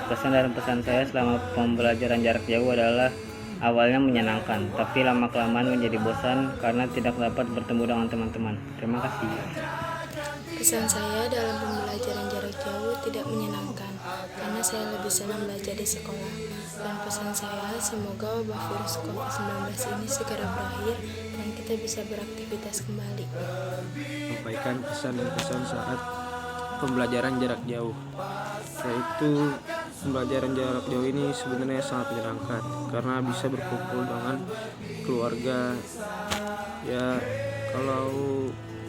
Pesan dan pesan saya selama pembelajaran jarak jauh adalah awalnya menyenangkan, tapi lama-kelamaan menjadi bosan karena tidak dapat bertemu dengan teman-teman. Terima kasih. Pesan saya dalam pembelajaran jarak jauh tidak menyenangkan, karena saya lebih senang belajar di sekolah. Dan pesan saya, semoga wabah virus COVID-19 ini segera berakhir dan kita bisa beraktivitas kembali. Sampaikan pesan dan pesan saat pembelajaran jarak jauh, yaitu pembelajaran jarak jauh ini sebenarnya sangat menyenangkan karena bisa berkumpul dengan keluarga. Ya, kalau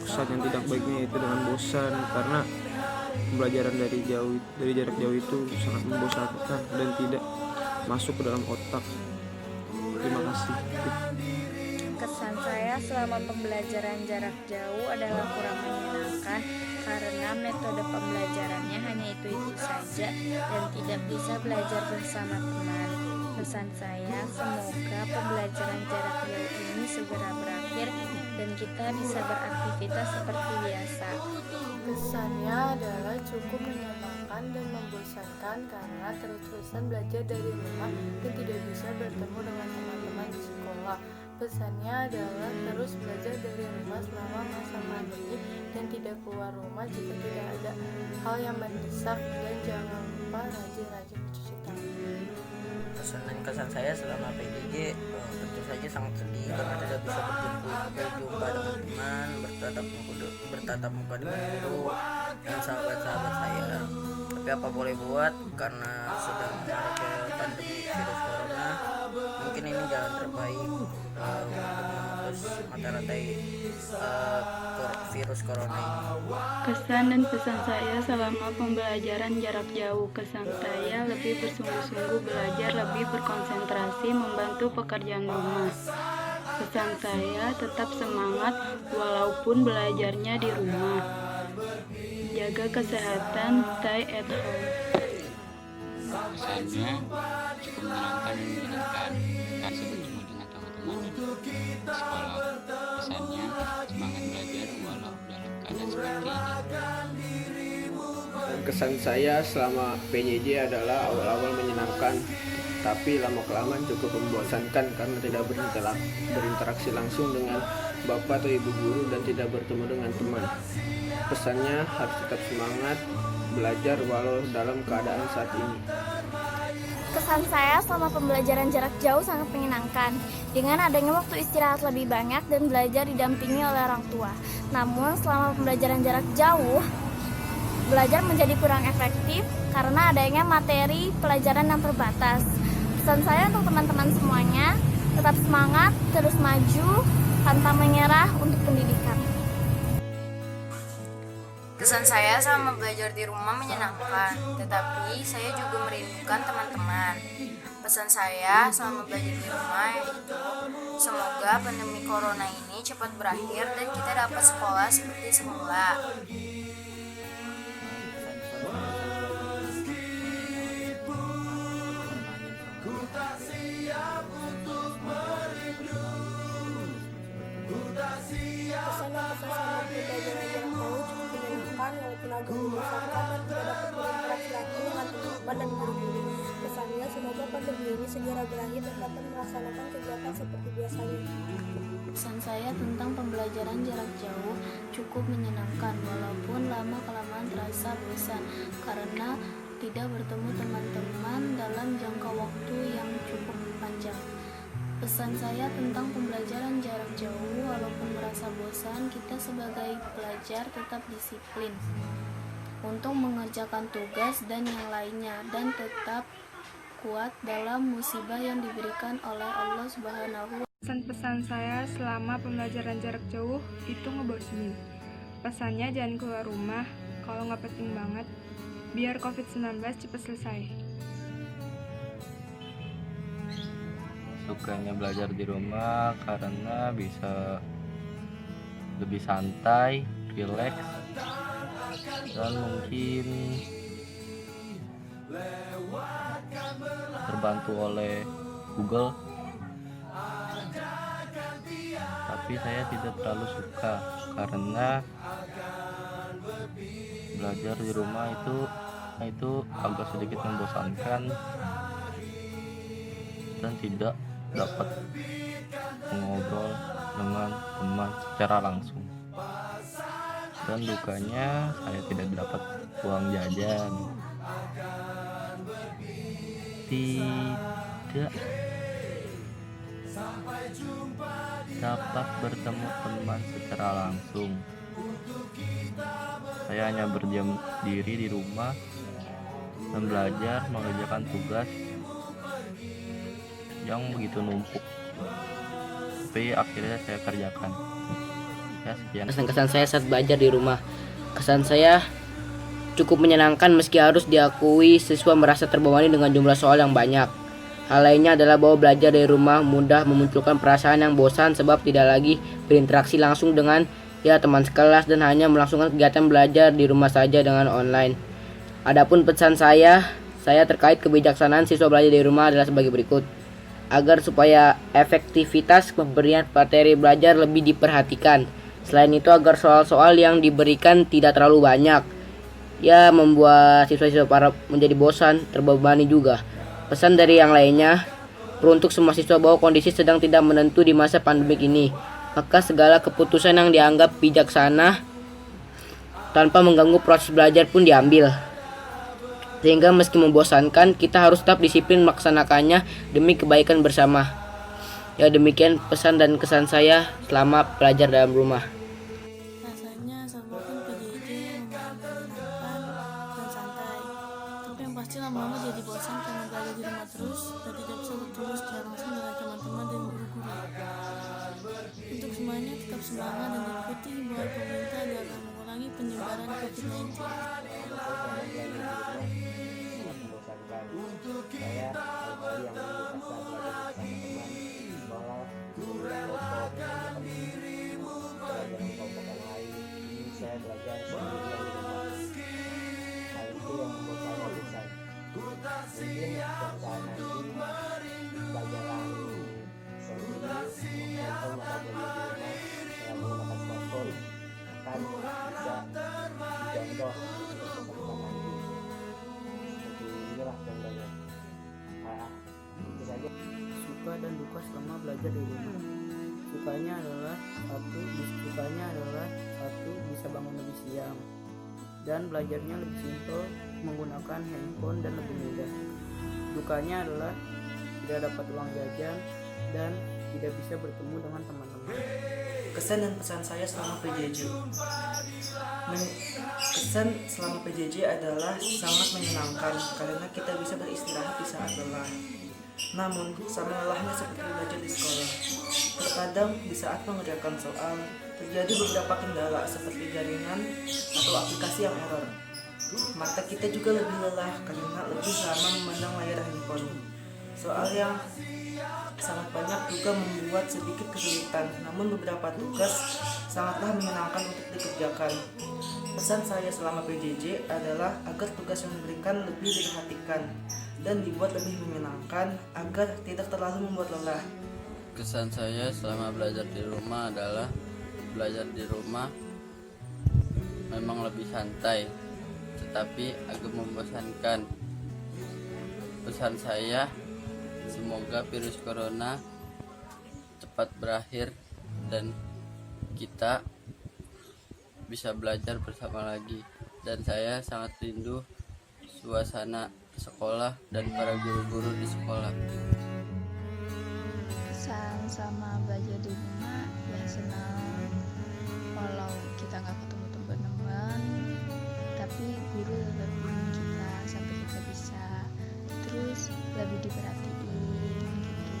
kesan yang tidak baiknya itu dengan bosan, karena pembelajaran dari jarak jauh itu sangat membosankan dan tidak masuk ke dalam otak. Terima kasih. Kesan saya selama pembelajaran jarak jauh adalah kurang menyenangkan karena metode pembelajarannya hanya itu-itu saja dan tidak bisa belajar bersama teman. Pesan saya, semoga pembelajaran jarak jauh ini segera berakhir dan kita bisa beraktivitas seperti biasa. Kesannya adalah cukup menyenangkan dan membosankan karena terus-terusan belajar dari rumah dan tidak bisa bertemu dengan teman-teman di sekolah. Pesannya adalah terus belajar dari rumah selama masa pandemi dan tidak keluar rumah jika tidak ada hal yang mendesak, dan jangan lupa rajin-rajin mencuci tangan. Pesan dan kesan saya selama PJJ tentu saja sangat sedih karena tidak bisa berjumpa dengan teman, bertatap muka dengan guru dan sahabat-sahabat saya. Tapi apa boleh buat, karena sedang maraknya pandemi virus corona, mungkin ini jalan terbaik untuk memutus mata rantai virus corona ini. Kesan dan pesan saya selama pembelajaran jarak jauh. Kesan saya lebih bersungguh-sungguh belajar, lebih berkonsentrasi membantu pekerjaan rumah. Pesan saya tetap semangat walaupun belajarnya di rumah. Jaga kesehatan, stay at home. Pesannya cukup menyenangkan dan menyenangkan karena bertemu dengan teman-teman di sekolah. Pesannya semangat belajar walau dalam keadaan seperti ini. Kesan saya selama PJJ adalah awal-awal menyenangkan, tapi lama-kelamaan cukup membosankan karena tidak berinteraksi langsung dengan bapak atau ibu guru dan tidak bertemu dengan teman. Pesannya harus tetap semangat belajar walau dalam keadaan saat ini. Kesan saya selama pembelajaran jarak jauh sangat menyenangkan dengan adanya waktu istirahat lebih banyak dan belajar didampingi oleh orang tua. Namun selama pembelajaran jarak jauh, belajar menjadi kurang efektif karena adanya materi pelajaran yang terbatas. Pesan saya untuk teman-teman semuanya, tetap semangat, terus maju, pantang menyerah untuk pendidikan. Kesan saya sama belajar di rumah menyenangkan, tetapi saya juga merindukan teman-teman. Pesan saya selama belajar di rumah yaitu semoga pandemi corona ini cepat berakhir dan kita dapat sekolah seperti semula. Pesan dan pesan sama pembelajaran jarak jauh cukup menyenangkan walaupun agak membosankan dan tidak dapat berinteraksi langsung dengan teman-teman dan guru-guru. Pesannya, semoga pandemi ini segera berakhir dan dapat melaksanakan kegiatan seperti biasanya. Pesan saya tentang pembelajaran jarak jauh cukup menyenangkan walaupun lama-kelamaan terasa bosan karena tidak bertemu teman-teman dalam jangka waktu yang cukup panjang. Pesan saya tentang pembelajaran jarak jauh, walaupun merasa bosan, kita sebagai pelajar tetap disiplin untuk mengerjakan tugas dan yang lainnya, dan tetap kuat dalam musibah yang diberikan oleh Allah Subhanahu. Pesan-pesan saya selama pembelajaran jarak jauh itu ngebosenin. Pesannya jangan keluar rumah kalau nggak penting banget, biar COVID-19 cepat selesai. Sukanya belajar di rumah karena bisa lebih santai, rileks, dan mungkin terbantu oleh Google. Tapi saya tidak terlalu suka karena belajar di rumah itu itu agak sedikit membosankan dan tidak dapat mengobrol dengan teman secara langsung. Dan dukanya saya tidak dapat uang jajan, tidak dapat bertemu teman secara langsung. Saya hanya berdiam diri di rumah dan belajar mengerjakan tugas yang begitu numpuk, tapi akhirnya saya kerjakan. Ya, sekian. Kesan saya saat belajar di rumah. Kesan saya cukup menyenangkan meski harus diakui siswa merasa terbebani dengan jumlah soal yang banyak. Hal lainnya adalah bahwa belajar dari rumah mudah memunculkan perasaan yang bosan sebab tidak lagi berinteraksi langsung dengan teman sekelas dan hanya melangsungkan kegiatan belajar di rumah saja dengan online. Adapun pesan saya terkait kebijaksanaan siswa belajar di rumah adalah sebagai berikut. Agar supaya efektivitas pemberian materi belajar lebih diperhatikan. Selain itu agar soal-soal yang diberikan tidak terlalu banyak. Ya, membuat siswa-siswa para menjadi bosan, terbebani juga. Pesan dari yang lainnya, untuk semua siswa bahwa kondisi sedang tidak menentu di masa pandemik ini. Maka segala keputusan yang dianggap bijaksana tanpa mengganggu proses belajar pun diambil. Sehingga meski membosankan, kita harus tetap disiplin melaksanakannya demi kebaikan bersama. Ya, demikian pesan dan kesan saya selama belajar dalam rumah. Rasanya sama pun PJJ menyenangkan dan santai, tapi yang pasti lama-lama jadi bosan karena belajar di rumah terus dan tidak bisa bertemu secara langsung dengan teman-teman dan guru-guru. Untuk semuanya tetap semangat dan ikuti himbauan pemerintah dalam mengurangi penyebaran COVID-19. Saya yang saya belajar sendirian di rumah. Hal itu yang membuat saya bosan. Mungkin suatu saat nanti pelajaran sendiri atau belajar di rumah dengan menggunakan smartphone akan bisa dicontoh untuk nanti. Seperti inilah contohnya. Itu saja. Suka dan duka selama belajar di rumah. Sukanya adalah satu bisa bangun lebih siang dan belajarnya lebih simpel menggunakan handphone dan lebih mudah. Dukanya adalah tidak dapat uang jajan dan tidak bisa bertemu dengan teman-teman. Kesan dan pesan saya selama PJJ. Kesan selama PJJ adalah sangat menyenangkan karena kita bisa beristirahat di saat lelah. Namun, sama lelahnya seperti belajar di sekolah. Terkadang di saat mengerjakan soal, terjadi beberapa kendala seperti jaringan atau aplikasi yang error. Mata kita juga lebih lelah karena lebih lama memandang layar handphone. Soal yang sangat banyak juga membuat sedikit kesulitan, namun beberapa tugas sangatlah menyenangkan untuk dikerjakan. Pesan saya selama PJJ adalah agar tugas yang diberikan lebih diperhatikan dan dibuat lebih menyenangkan agar tidak terlalu membuat lelah. Kesan saya selama belajar di rumah adalah belajar di rumah memang lebih santai, tetapi agak membosankan. Pesan saya, semoga virus corona cepat berakhir dan kita bisa belajar bersama lagi. Dan saya sangat rindu suasana sekolah dan para guru-guru di sekolah. Kesan sama belajar di rumah ya senang walau kita nggak ketemu teman-teman, tapi guru tetap bimbing kita sampai kita bisa terus lebih diperhatiin gitu.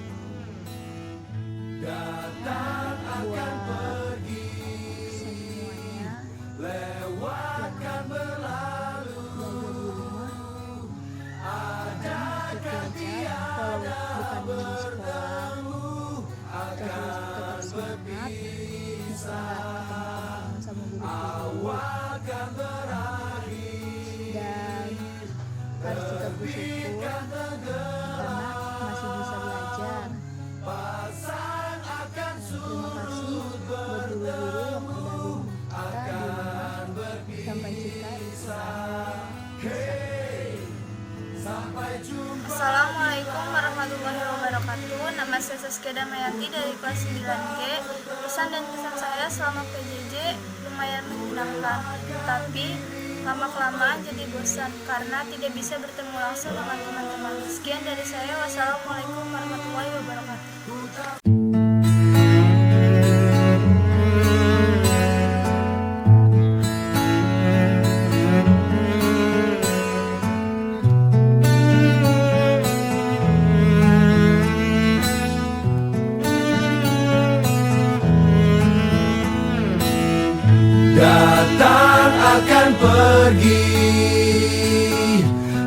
Buat semuanya yang belajar di rumah, belajar walau bukan di sekolah, terus tetap semangat, bisa ketemu sama guru-guru, dan harus tetap bersyukur karena masih bisa belajar. Terima kasih buat guru-guru yang udah bimbing kita di rumah sampai kita bisa Saskia Damayanti dari kelas 9G. Pesan dan kesan saya selama PJJ lumayan menyenangkan, tapi lama-kelamaan jadi bosan karena tidak bisa bertemu langsung dengan teman-teman. Sekian dari saya. Wassalamualaikum warahmatullahi wabarakatuh. Datang akan pergi,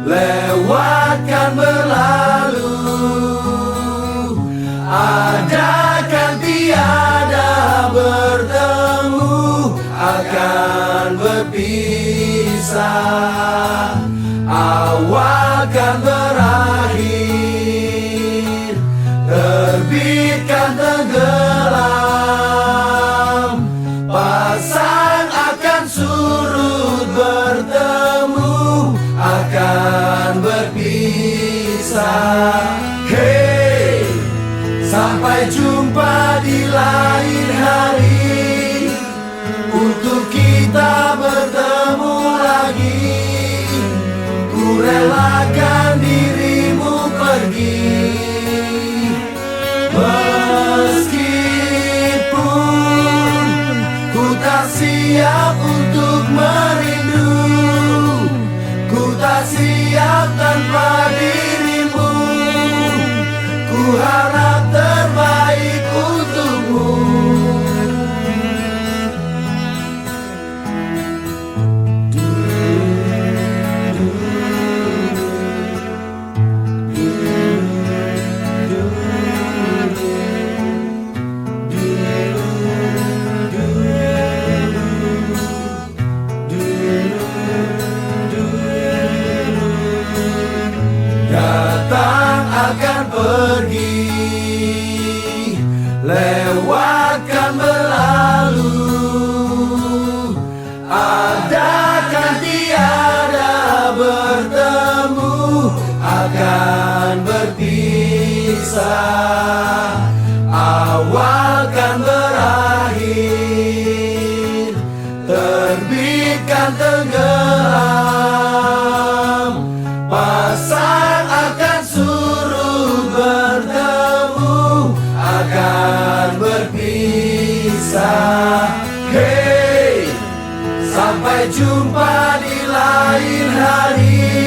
lewatkan berlalu, ada kan tiada bertemu, akan berpisah, awal kan berakhir, terbitkan tenggelam, pasang akan surut, bertemu akan berpisah. Hey, sampai jumpa di lain hari, untuk kita bertemu lagi. Ku relakan dirimu pergi, meskipun ku tak siap untuk merindu, ku tak siap tanpa dirimu, ku harap terbaik untukmu. Datang akan pergi, lewatkan berlalu, ada kan tiada bertemu, akan berpisah, awal kan berakhir, terbitkan tenggelam, pasang akan surut, bertemu akan berpisah. Hey, sampai jumpa di lain hari,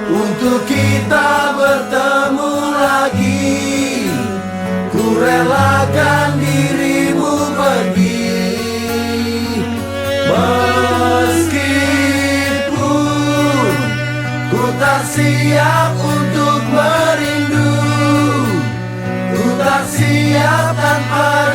untuk kita bertemu lagi. Ku relakan dirimu pergi, meskipun ku tak siap untuk merindu, ku tak siap tanpa